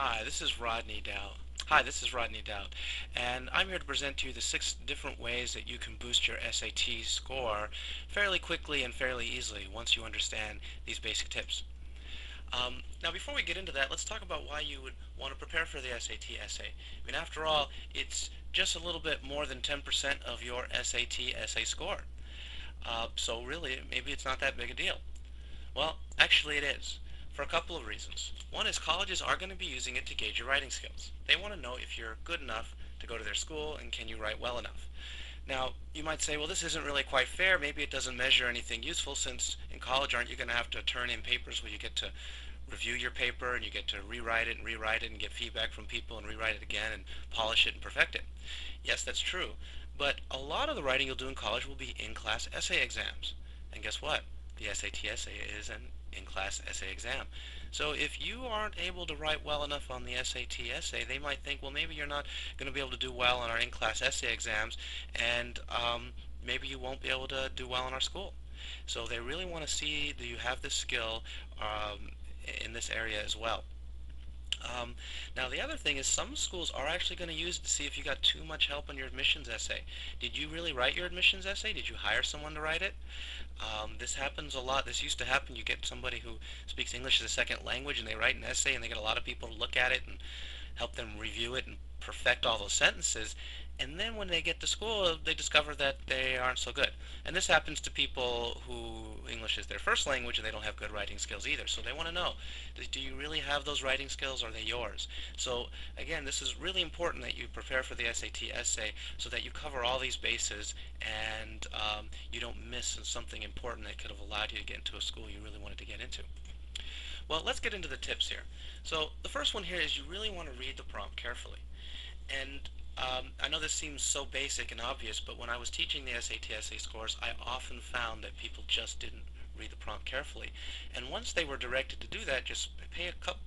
Hi, this is Rodney Daut. Hi, this is Rodney Daut, and I'm here to present to you the 6 different ways that you can boost your SAT score fairly quickly and fairly easily once you understand these basic tips. Now, before we get into that, let's talk about why you would want to prepare for the SAT essay. I mean, after all, it's just a little bit more than 10% of your SAT essay score. So really, maybe it's not that big a deal. Well, actually it is, for a couple of reasons. One is colleges are going to be using it to gauge your writing skills. They want to know if you're good enough to go to their school and can you write well enough. Now, you might say, well, this isn't really quite fair. Maybe it doesn't measure anything useful since in college aren't you going to have to turn in papers where you get to review your paper and you get to rewrite it and get feedback from people and rewrite it again and polish it and perfect it. Yes, that's true. But a lot of the writing you'll do in college will be in-class essay exams. And guess what? The SAT essay is an in-class essay exam. So if you aren't able to write well enough on the SAT essay, they might think, well, maybe you're not going to be able to do well on our in-class essay exams, and maybe you won't be able to do well in our school. So they really want to see that you have this skill in this area as well. Now the other thing is some schools are actually going to use it to see if you got too much help on your admissions essay. Did you really write your admissions essay? Did you hire someone to write it? This happens a lot. This used to happen. You get somebody who speaks English as a second language and they write an essay and they get a lot of people to look at it and help them review it and perfect all those sentences. And then when they get to school, they discover that they aren't so good. And this happens to people who English is their first language and they don't have good writing skills either. So they want to know, do you really have those writing skills? Or are they yours? So again, this is really important that you prepare for the SAT essay so that you cover all these bases and you don't miss something important that could have allowed you to get into a school you really wanted to get into. Well, let's get into the tips here. So the first one here is you really want to read the prompt carefully. And I know this seems so basic and obvious, but when I was teaching the SAT essay scores, I often found that people just didn't read the prompt carefully. And once they were directed to do that, just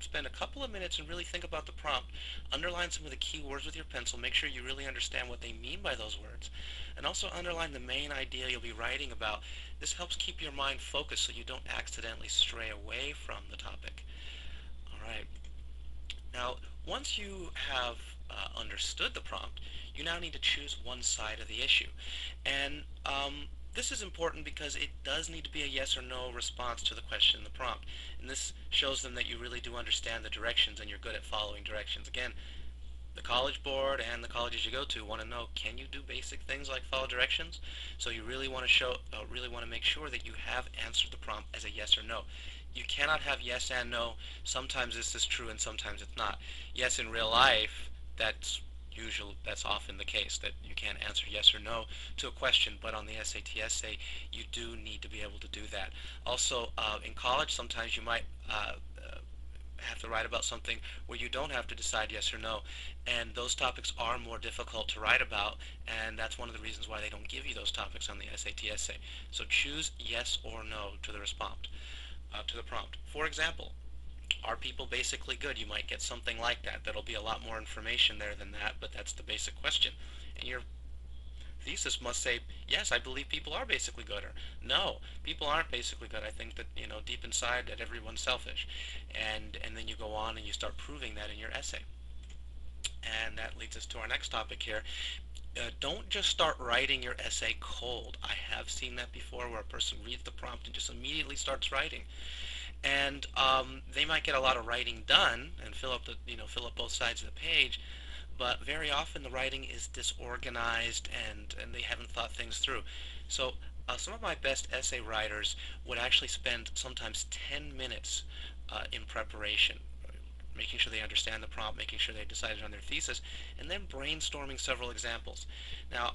spend a couple of minutes and really think about the prompt. Underline some of the key words with your pencil. Make sure you really understand what they mean by those words. And also underline the main idea you'll be writing about. This helps keep your mind focused so you don't accidentally stray away from the topic. All right. Now, once you have understood the prompt, you now need to choose one side of the issue. And this is important because it does need to be a yes or no response to the question in the prompt. And this shows them that you really do understand the directions and you're good at following directions. Again, the college board and the colleges you go to want to know, can you do basic things like follow directions? So you really want to really want to make sure that you have answered the prompt as a yes or no. You cannot have yes and no. Sometimes this is true and sometimes it's not. Yes, in real life, that's often the case, that you can't answer yes or no to a question, but on the SAT essay, you do need to be able to do that. Also, in college, sometimes you might have to write about something where you don't have to decide yes or no, and those topics are more difficult to write about, and that's one of the reasons why they don't give you those topics on the SAT essay. So choose yes or no to the prompt. For example, are people basically good? You might get something like that. That'll be a lot more information there than that, but that's the basic question. And your thesis must say, yes, I believe people are basically good, or no, people aren't basically good. I think that, deep inside that everyone's selfish. And then you go on and you start proving that in your essay. And that leads us to our next topic here. Don't just start writing your essay cold. I have seen that before where a person reads the prompt and just immediately starts writing. And they might get a lot of writing done and fill up both sides of the page, but very often the writing is disorganized and they haven't thought things through. So some of my best essay writers would actually spend sometimes 10 minutes in preparation, making sure they understand the prompt, making sure they've decided on their thesis, and then brainstorming several examples. Now,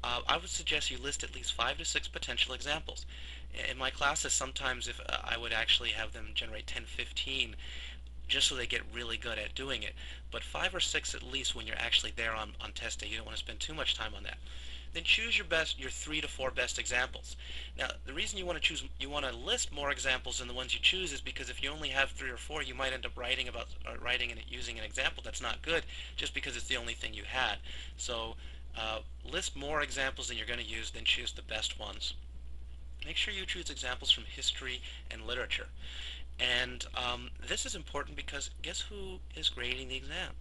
I would suggest you list at least 5 to 6 potential examples. In my classes, sometimes if I would actually have them generate 10, 15 just so they get really good at doing it. But 5 or 6 at least when you're actually there on test day. You don't want to spend too much time on that. Then choose your 3 to 4 best examples. Now, the reason you want to list more examples than the ones you choose is because if you only have 3 or 4, you might end up writing and using an example that's not good just because it's the only thing you had. So list more examples than you're going to use, then choose the best ones. Make sure you choose examples from history and literature. And this is important because guess who is grading the exam?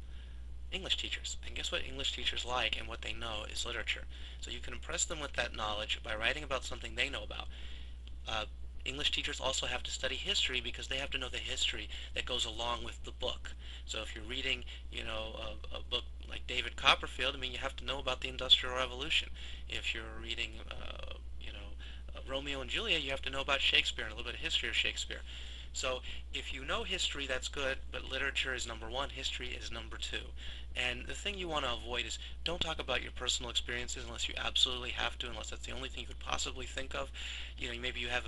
English teachers. And guess what English teachers like and what they know is literature. So you can impress them with that knowledge by writing about something they know about. Uh, English teachers also have to study history because they have to know the history that goes along with the book. So if you're reading, a book like David Copperfield, I mean, you have to know about the Industrial Revolution. If you're reading, Romeo and Juliet, you have to know about Shakespeare and a little bit of history of Shakespeare. So if you know history, that's good, but literature is number one, history is number two. And the thing you want to avoid is don't talk about your personal experiences unless you absolutely have to, unless that's the only thing you could possibly think of. Maybe you have,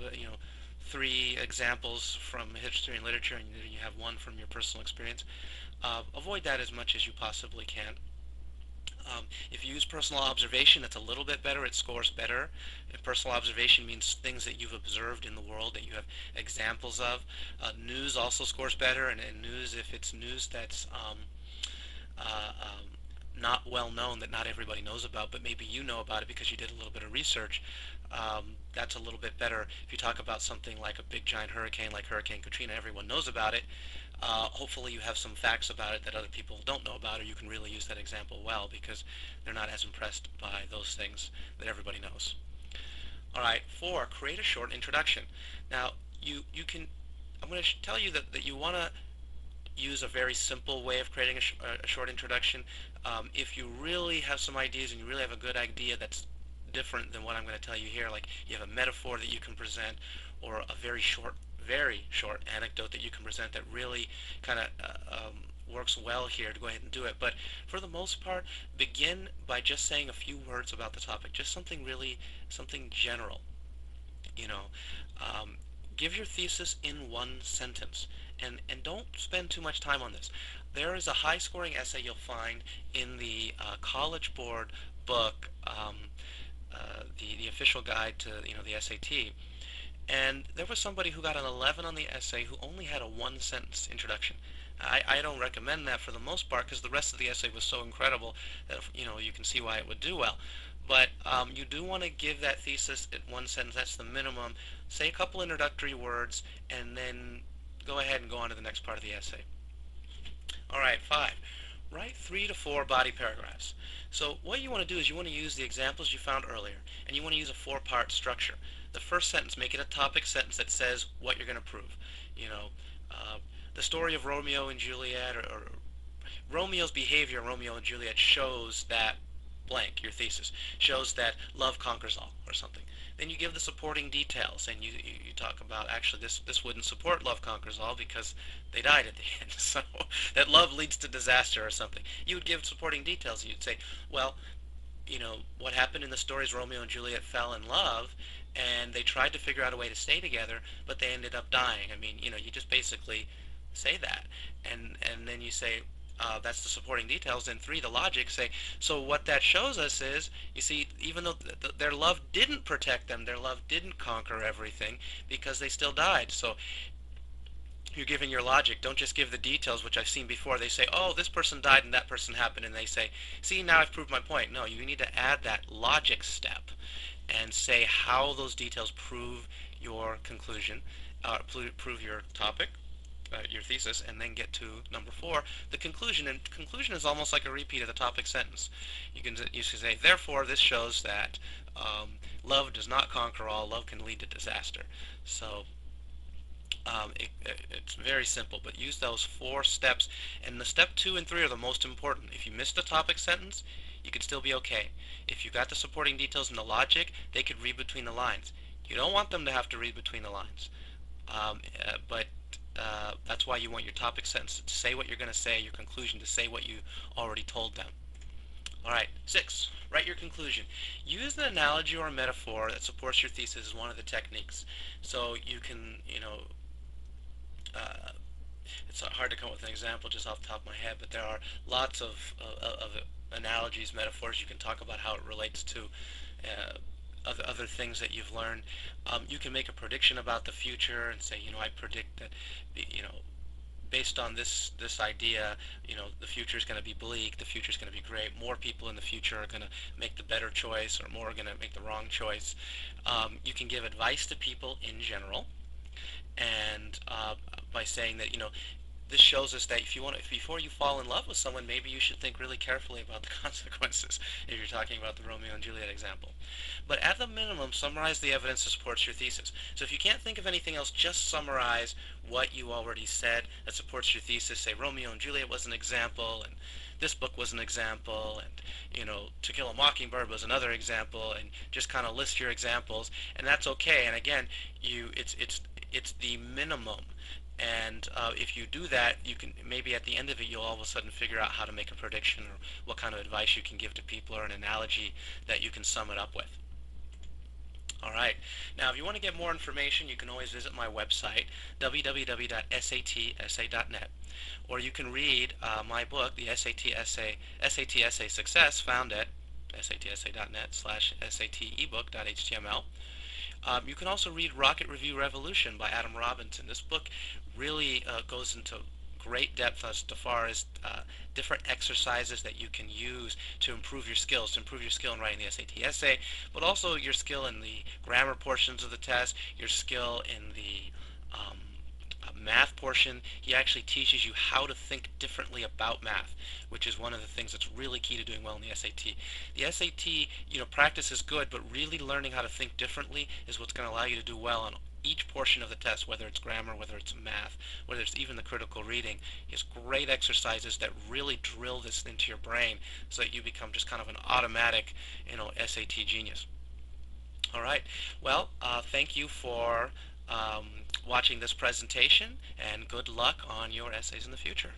three examples from history and literature, and you have one from your personal experience. Avoid that as much as you possibly can. If you use personal observation, that's a little bit better. It scores better. And personal observation means things that you've observed in the world that you have examples of. News also scores better, and news, if it's news that's not well known, that not everybody knows about, but maybe you know about it because you did a little bit of research, that's a little bit better. If you talk about something like a big giant hurricane like Hurricane Katrina, everyone knows about it. Hopefully you have some facts about it that other people don't know about, or you can really use that example well because they're not as impressed by those things that everybody knows. All right, 4, create a short introduction. Now, you can, I'm going to tell you that you want to use a very simple way of creating a short introduction. If you really have some ideas and you really have a good idea that's different than what I'm going to tell you here, like you have a metaphor that you can present or a very short anecdote that you can present that really kind of works well here, to go ahead and do it. But for the most part, begin by just saying a few words about the topic, just something general. You know, um, give your thesis in one sentence, and don't spend too much time on this. There is a high-scoring essay you'll find in the College Board book, the official guide to the SAT, and there was somebody who got an 11 on the essay who only had a one-sentence introduction. I don't recommend that for the most part because the rest of the essay was so incredible that you can see why it would do well. But you do want to give that thesis at one sentence. That's the minimum. Say a couple introductory words and then go ahead and go on to the next part of the essay. All right, 5. Write 3 to 4 body paragraphs. So what you want to do is you want to use the examples you found earlier, and you want to use a 4-part structure. The first sentence, make it a topic sentence that says what you're going to prove. You know, uh, the story of Romeo and Juliet, or Romeo's behavior in Romeo and Juliet shows that blank, your thesis, shows that love conquers all, or something. Then you give the supporting details, and you talk about, actually, this wouldn't support love conquers all because they died at the end, so that love leads to disaster or something. You would give supporting details. You'd say, well, what happened in the story is Romeo and Juliet fell in love, and they tried to figure out a way to stay together, but they ended up dying. I mean, you just basically say that, and then you say, that's the supporting details. And 3, the logic, say, so what that shows us is, you see, even though their love didn't protect them, their love didn't conquer everything because they still died. So you're giving your logic. Don't just give the details, which I've seen before. They say, oh, this person died and that person happened, and they say, see, now I've proved my point. No, you need to add that logic step and say how those details prove your conclusion, prove your topic, your thesis, and then get to number 4, the conclusion. And conclusion is almost like a repeat of the topic sentence. You can say, therefore, this shows that love does not conquer all. Love can lead to disaster. So it's very simple, but use those 4 steps. And the step 2 and 3 are the most important. If you miss the topic sentence, you could still be okay. If you got the supporting details and the logic, they could read between the lines. You don't want them to have to read between the lines. But that's why you want your topic sentence to say what you're going to say, your conclusion to say what you already told them. All right, 6, write your conclusion. Use an analogy or a metaphor that supports your thesis as one of the techniques. So you can, it's hard to come up with an example just off the top of my head, but there are lots of analogies, metaphors. You can talk about how it relates to other things that you've learned. You can make a prediction about the future and say, I predict that, based on this idea, the future is going to be bleak, the future is going to be great, more people in the future are going to make the better choice, or more are going to make the wrong choice. You can give advice to people in general, and by saying that, this shows us that if before you fall in love with someone, maybe you should think really carefully about the consequences if you're talking about the Romeo and Juliet example. But at the minimum, summarize the evidence that supports your thesis. So if you can't think of anything else, just summarize what you already said that supports your thesis. Say Romeo and Juliet was an example, and this book was an example, and To Kill a Mockingbird was another example, and just kind of list your examples, and that's okay. And again, it's the minimum. And if you do that, you can maybe at the end of it, you'll all of a sudden figure out how to make a prediction or what kind of advice you can give to people or an analogy that you can sum it up with. All right. Now, if you want to get more information, you can always visit my website, www.satsay.net, or you can read my book, the SAT Essay Success, found at satsay.net/SAT ebook.html. You can also read Rocket Review Revolution by Adam Robinson. This book really goes into great depth as far as different exercises that you can use to improve your skills, to improve your skill in writing the SAT essay, but also your skill in the grammar portions of the test, your skill in the math portion. He actually teaches you how to think differently about math, which is one of the things that's really key to doing well in the SAT. The SAT, practice is good, but really learning how to think differently is what's going to allow you to do well on each portion of the test, whether it's grammar, whether it's math, whether it's even the critical reading. He has great exercises that really drill this into your brain so that you become just kind of an automatic, SAT genius. All right. Well, thank you for watching this presentation, and good luck on your essays in the future.